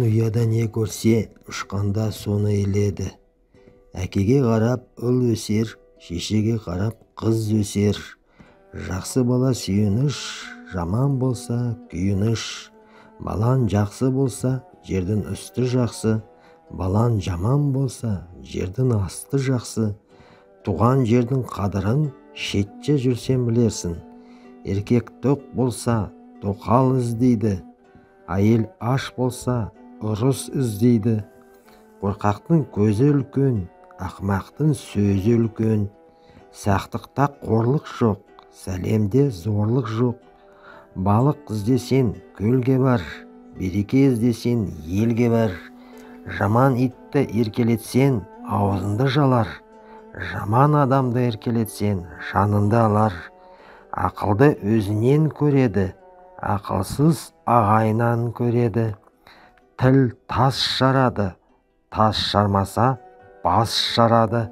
Алтын ұяда не көрсе, ұшқанда соны иледі. Әкеге қарап ұл өсер, шешеге қарап қыз өсер. Жақсы бала сүйініш, жаман болса күйініш. Балан жақсы болса, жердің үсті жақсы. Балан жаман болса, жердің асты жақсы. Туған жердің қадырын шетте жүрсен білерсің. Еркек тоқ болса, тоқал іздейді. Әйел аш болса, ұрыс іздейді. Қорқақтың көзі үлкен, ақымақтың сөзі үлкен. Сақтықта қорлық жоқ, сәлемде зорлық жоқ. Балық іздесен көлге бар, береке іздесен елге бар. Жаман итті еркелетсен аузынды жалар. Жаман адамды еркелетсен жанынды алар. Ақылды өзінен көреді, ақылсыз ағайынан көреді. Тіл тас жарады, тас жармаса бас жарады.